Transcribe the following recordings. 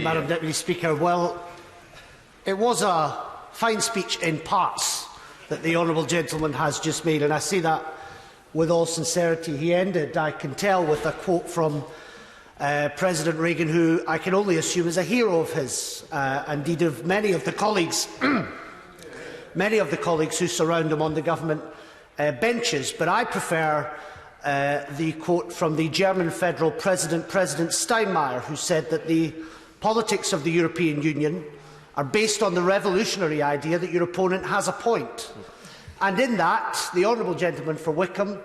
Madam Deputy Speaker. Well, it was a fine speech in parts that the honourable gentleman has just made, and I say that with all sincerity. He ended, I can tell, with a quote from President Reagan, who I can only assume is a hero of his, indeed of many of the colleagues, who surround him on the government benches. But I prefer the quote from the German federal president, President Steinmeier, who said that the politics of the European Union are based on the revolutionary idea that your opponent has a point. And in that, the honourable gentleman for Wickham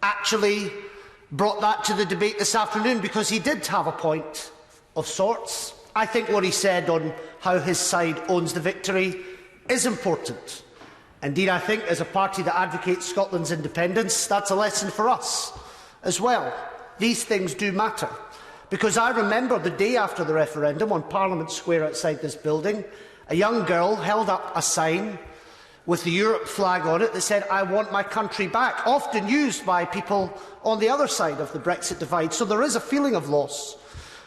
actually brought that to the debate this afternoon, because he did have a point of sorts. I think what he said on how his side owns the victory is important. Indeed, I think as a party that advocates Scotland's independence, that's a lesson for us as well. These things do matter. Because I remember the day after the referendum on Parliament Square outside this building, a young girl held up a sign with the Europe flag on it that said, "I want my country back," often used by people on the other side of the Brexit divide. So there is a feeling of loss.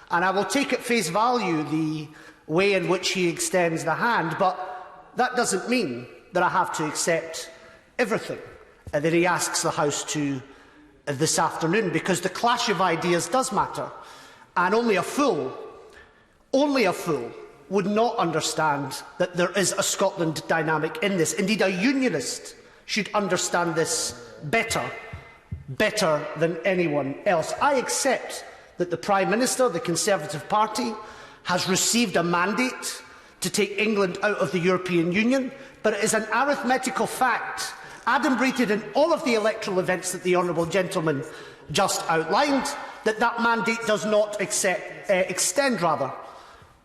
And I will take at face value the way in which he extends the hand, but that doesn't mean that I have to accept everything that he asks the House to this afternoon, because the clash of ideas does matter. And only a fool would not understand that there is a Scotland dynamic in this. Indeed, a unionist should understand this better than anyone else. I accept that the Prime Minister, the Conservative Party, has received a mandate to take England out of the European Union, but it is an arithmetical fact, adumbrated in all of the electoral events that the honourable gentleman just outlined, that that mandate does not extend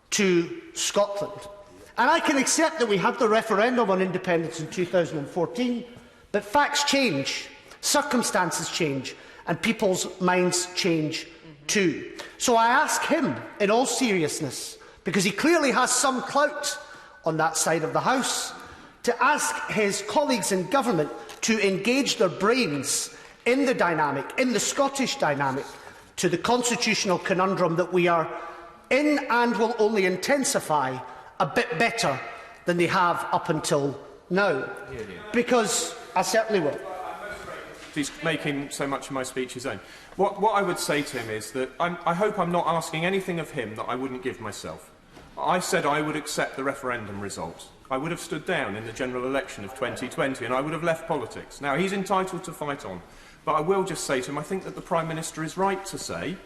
to Scotland. And I can accept that we had the referendum on independence in 2014, but facts change, circumstances change, and people's minds change too. So I ask him, in all seriousness, because he clearly has some clout on that side of the House, to ask his colleagues in government to engage their brains in the dynamic, in the Scottish dynamic, to the constitutional conundrum that we are in, and will only intensify a bit better than they have up until now. Because I certainly will. He's making so much of my speech his own. What I would say to him is that I hope I'm not asking anything of him that I wouldn't give myself. I said I would accept the referendum result. I would have stood down in the general election of 2020 and I would have left politics. Now, he's entitled to fight on. But I will just say to him, I think that the Prime Minister is right to say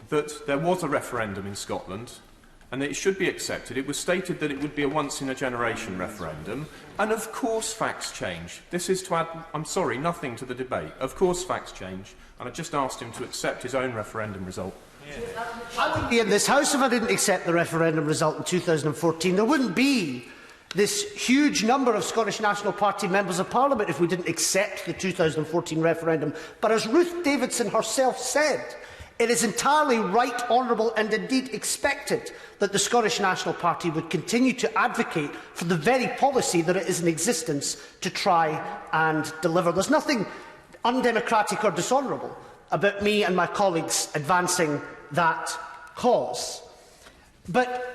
that there was a referendum in Scotland and that it should be accepted. It was stated that it would be a once-in-a-generation referendum. And of course facts change. This is to add, I'm sorry, nothing to the debate. Of course facts change. And I just asked him to accept his own referendum result. I wouldn't be in this House if I didn't accept the referendum result in 2014. There wouldn't be this huge number of Scottish National Party members of Parliament if we didn't accept the 2014 referendum. But as Ruth Davidson herself said, it is entirely right, honourable and indeed expected that the Scottish National Party would continue to advocate for the very policy that it is in existence to try and deliver. There's nothing undemocratic or dishonourable about me and my colleagues advancing that cause. But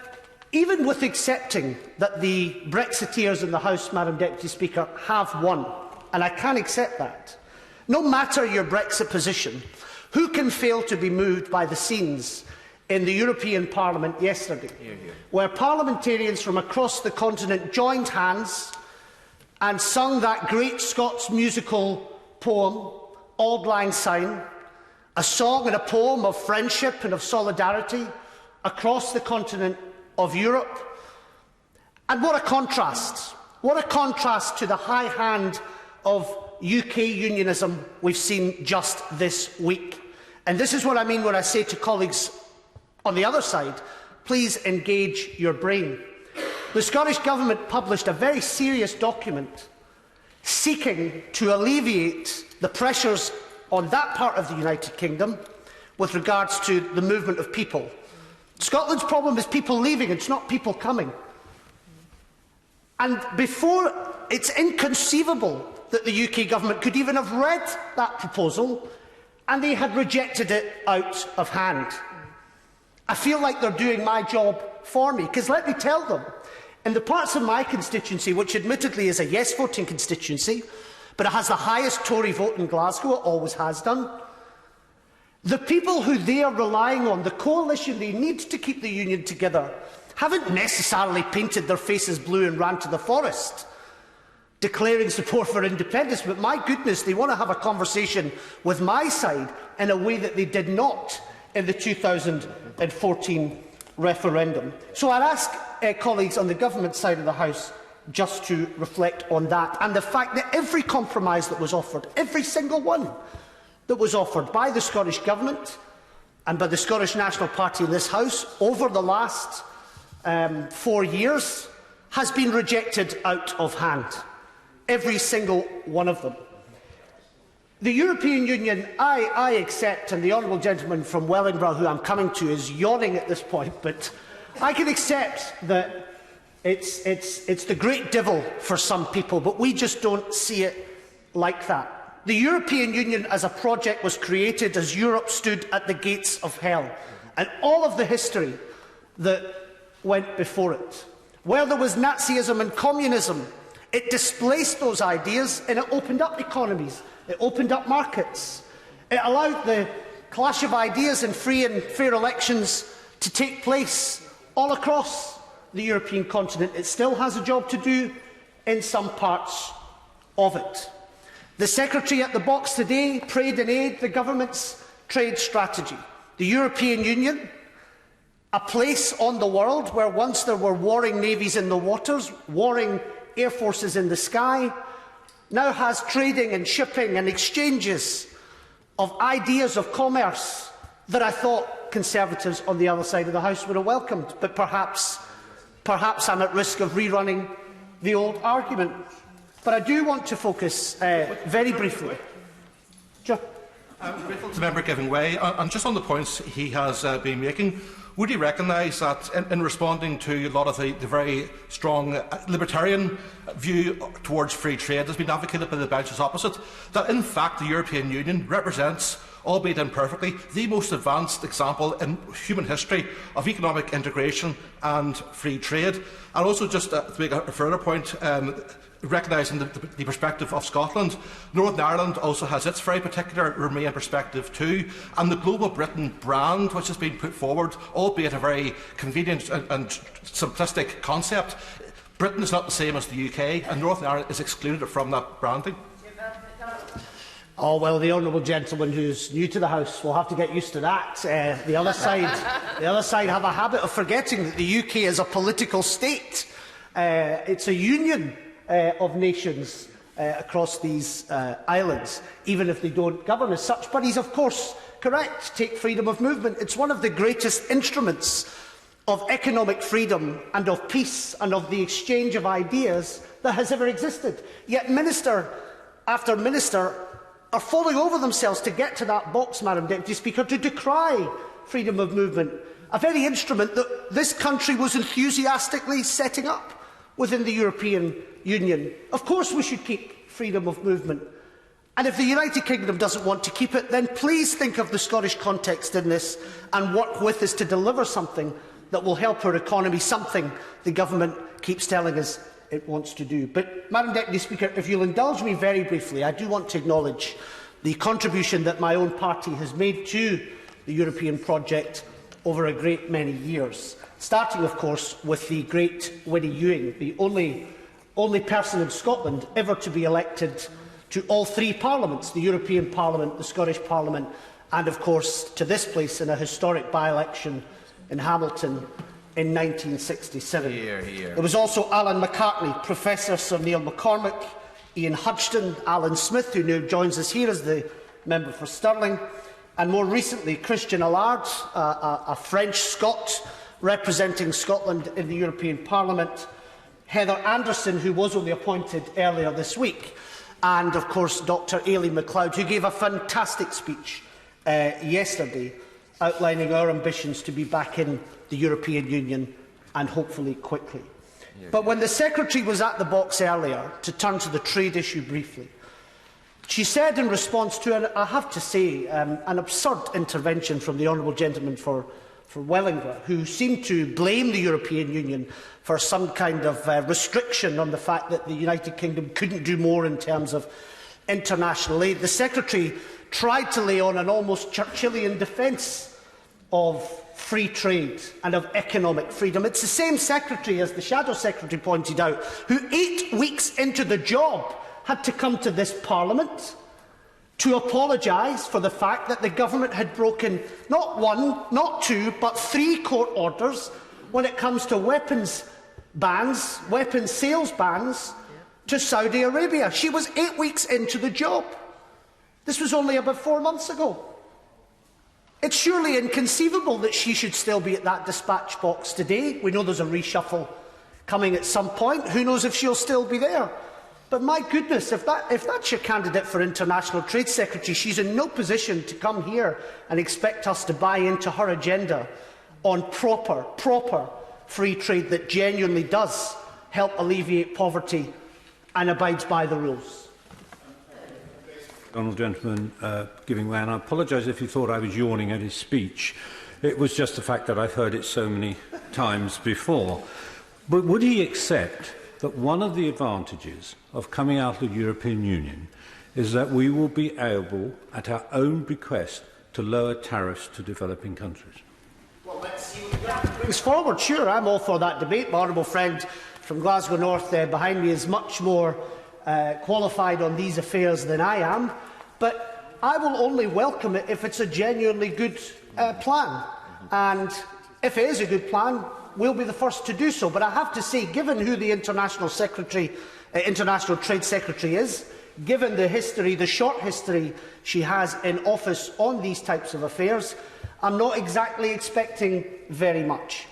even with accepting that the Brexiteers in the House, Madam Deputy Speaker, have won, and I can accept that, no matter your Brexit position, who can fail to be moved by the scenes in the European Parliament yesterday, where parliamentarians from across the continent joined hands and sung that great Scots musical poem, Auld Lang Syne, a song and a poem of friendship and of solidarity across the continent of Europe. And what a contrast! What a contrast to the high hand of UK unionism we've seen just this week. And this is what I mean when I say to colleagues on the other side, please engage your brain. The Scottish Government published a very serious document seeking to alleviate the pressures on that part of the United Kingdom with regards to the movement of people. Scotland's problem is people leaving, it's not people coming. And before, it's inconceivable that the UK Government could even have read that proposal, and they had rejected it out of hand. I feel like they're doing my job for me, because let me tell them, in the parts of my constituency, which admittedly is a yes-voting constituency, but it has the highest Tory vote in Glasgow, it always has done, the people who they are relying on, the coalition they need to keep the union together, haven't necessarily painted their faces blue and ran to the forest declaring support for independence, but my goodness, they want to have a conversation with my side in a way that they did not in the 2014 referendum. So I ask colleagues on the government side of the House just to reflect on that, and the fact that every compromise that was offered, every single one that was offered by the Scottish Government and by the Scottish National Party in this House over the last 4 years has been rejected out of hand. Every single one of them. The European Union, I accept, and the honourable gentleman from Wellingborough, who I'm coming to, is yawning at this point, but I can accept that it's the great devil for some people, but we just don't see it like that. The European Union as a project was created as Europe stood at the gates of hell, and all of the history that went before it. Where there was Nazism and communism, it displaced those ideas and it opened up economies, it opened up markets, it allowed the clash of ideas and free and fair elections to take place all across the European continent. It still has a job to do in some parts of it. The Secretary at the box today prayed in aid the government's trade strategy. The European Union, a place on the world where once there were warring navies in the waters, warring air forces in the sky, now has trading and shipping and exchanges of ideas of commerce that I thought Conservatives on the other side of the House would have welcomed. But perhaps I'm at risk of rerunning the old argument. But I do want to focus very briefly. I'm grateful to the member giving way. And just on the points he has been making, would he recognise that in responding to a lot of the very strong libertarian view towards free trade that's been advocated by the benches opposite, that in fact the European Union represents, albeit imperfectly, the most advanced example in human history of economic integration and free trade? And also, just to make a further point, recognising the perspective of Scotland, Northern Ireland also has its very particular Remain perspective too, and the Global Britain brand, which has been put forward, albeit a very convenient and simplistic concept. Britain is not the same as the UK, and Northern Ireland is excluded from that branding. Oh, well, the honourable gentleman who's new to the House will have to get used to that. The other side have a habit of forgetting that the UK is a political state. It's a union of nations across these islands, even if they don't govern as such. But he's, of course, correct. Take freedom of movement. It's one of the greatest instruments of economic freedom and of peace and of the exchange of ideas that has ever existed. Yet minister after minister are falling over themselves to get to that box, Madam Deputy Speaker, to decry freedom of movement, a very instrument that this country was enthusiastically setting up within the European Union. Of course we should keep freedom of movement. And if the United Kingdom doesn't want to keep it, then please think of the Scottish context in this and work with us to deliver something that will help our economy, something the government keeps telling us it wants to do. But, Madam Deputy Speaker, if you'll indulge me very briefly, I do want to acknowledge the contribution that my own party has made to the European project over a great many years, starting, of course, with the great Winnie Ewing, the only person in Scotland ever to be elected to all three parliaments, the European Parliament, the Scottish Parliament, and, of course, to this place in a historic by-election in Hamilton in 1967. There was also Alan McCartney, Professor Sir Neil McCormick, Ian Hudson, Alan Smith, who now joins us here as the member for Stirling, and more recently Christian Allard, a French Scot representing Scotland in the European Parliament, Heather Anderson, who was only appointed earlier this week, and of course Dr Aileen MacLeod, who gave a fantastic speech yesterday outlining our ambitions to be back in the European Union, and hopefully quickly. But when the Secretary was at the box earlier, to turn to the trade issue briefly, she said in response to, I have to say, an absurd intervention from the honourable gentleman for Wellingborough, who seemed to blame the European Union for some kind of restriction on the fact that the United Kingdom couldn't do more in terms of international aid. The Secretary tried to lay on an almost Churchillian defence of free trade and of economic freedom. It's the same Secretary, as the Shadow Secretary pointed out, who 8 weeks into the job had to come to this Parliament to apologise for the fact that the government had broken not one, not two, but 3 court orders when it comes to weapons bans, weapons sales bans to Saudi Arabia. She was 8 weeks into the job. This was only about 4 months ago. It's surely inconceivable that she should still be at that dispatch box today. We know there's a reshuffle coming at some point. Who knows if she'll still be there? But my goodness, if that's your candidate for International Trade Secretary, she's in no position to come here and expect us to buy into her agenda on proper free trade that genuinely does help alleviate poverty and abides by the rules. Honourable gentleman giving way, and I apologise if you thought I was yawning at his speech. It was just the fact that I've heard it so many times before. But would he accept that one of the advantages of coming out of the European Union is that we will be able, at our own bequest, to lower tariffs to developing countries? Well, let's see what that brings forward. Sure, I'm all for that debate. My honourable friend from Glasgow North behind me is much more qualified on these affairs than I am, but I will only welcome it if it's a genuinely good plan. And if it is a good plan, we'll be the first to do so. But I have to say, given who the International Trade Secretary is, given the history, the short history she has in office on these types of affairs, I'm not exactly expecting very much.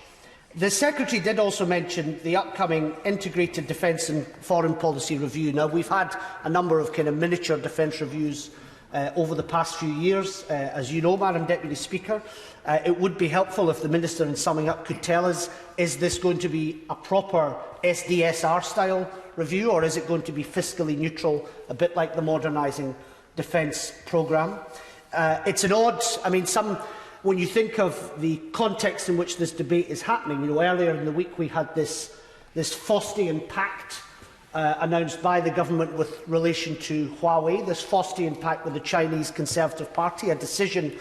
The Secretary did also mention the upcoming Integrated Defence and Foreign Policy Review. Now, we've had a number of miniature defence reviews over the past few years, as you know, Madam Deputy Speaker. It would be helpful if the Minister, in summing up, could tell us, is this going to be a proper SDSR-style review, or is it going to be fiscally neutral, a bit like the Modernising Defence Programme? It's an odd... When you think of the context in which this debate is happening, earlier in the week we had this Faustian pact announced by the government with relation to Huawei, this Faustian pact with the Chinese Conservative Party, a decision,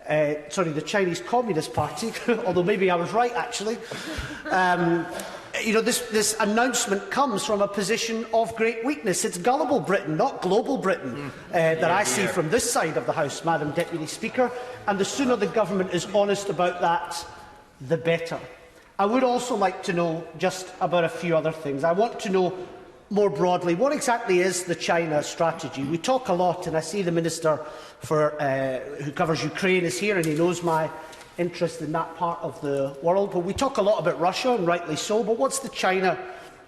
the Chinese Communist Party, although maybe I was right actually. This announcement comes from a position of great weakness. It's gullible Britain, not global Britain, that I see from this side of the House, Madam Deputy Speaker, and the sooner the government is honest about that, the better. I would also like to know just about a few other things. I want to know more broadly, what exactly is the China strategy? We talk a lot, and I see the Minister who covers Ukraine is here, and he knows my interest in that part of the world. But we talk a lot about Russia, and rightly so, but what's the China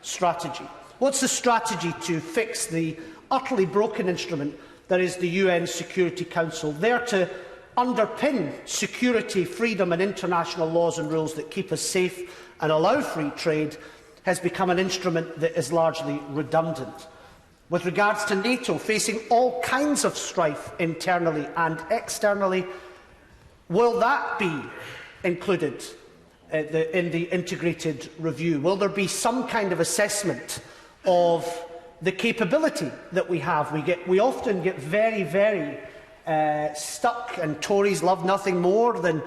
strategy? What's the strategy to fix the utterly broken instrument that is the UN Security Council, there to underpin security, freedom and international laws and rules that keep us safe and allow free trade, has become an instrument that is largely redundant. With regards to NATO, facing all kinds of strife internally and externally, will that be included in the integrated review? Will there be some kind of assessment of the capability that we have? We often get very stuck, and Tories love nothing more than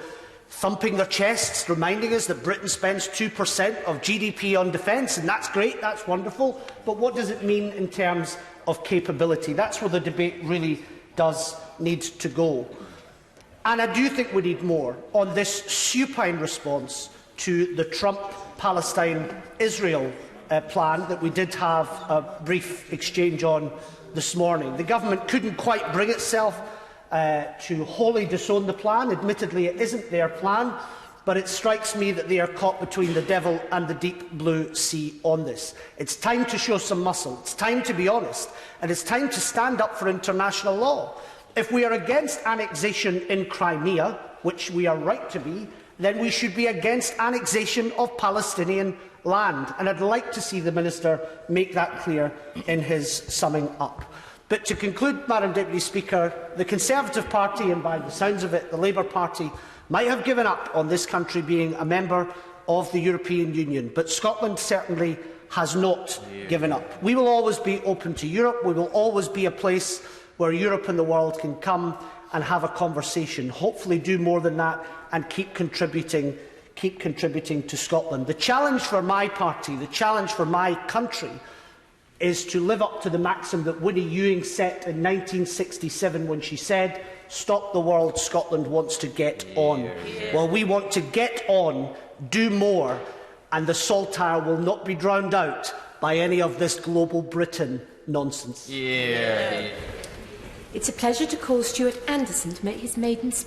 thumping their chests, reminding us that Britain spends 2% of GDP on defence, and that's great, that's wonderful, but what does it mean in terms of capability? That's where the debate really does need to go. And I do think we need more on this supine response to the Trump-Palestine-Israel plan that we did have a brief exchange on this morning. The government couldn't quite bring itself to wholly disown the plan. Admittedly, it isn't their plan, but it strikes me that they are caught between the devil and the deep blue sea on this. It's time to show some muscle. It's time to be honest, and it's time to stand up for international law. If we are against annexation in Crimea, which we are right to be, then we should be against annexation of Palestinian land. And I'd like to see the Minister make that clear in his summing up. But to conclude, Madam Deputy Speaker, the Conservative Party, and by the sounds of it, the Labour Party, might have given up on this country being a member of the European Union, but Scotland certainly has not given up. We will always be open to Europe. We will always be a place where Europe and the world can come and have a conversation, hopefully do more than that and keep contributing to Scotland. The challenge for my party, the challenge for my country, is to live up to the maxim that Winnie Ewing set in 1967 when she said, "Stop the world, Scotland wants to get on." Well, we want to get on, do more, and the saltire will not be drowned out by any of this global Britain nonsense. It's a pleasure to call Stewart Anderson to make his maiden speech.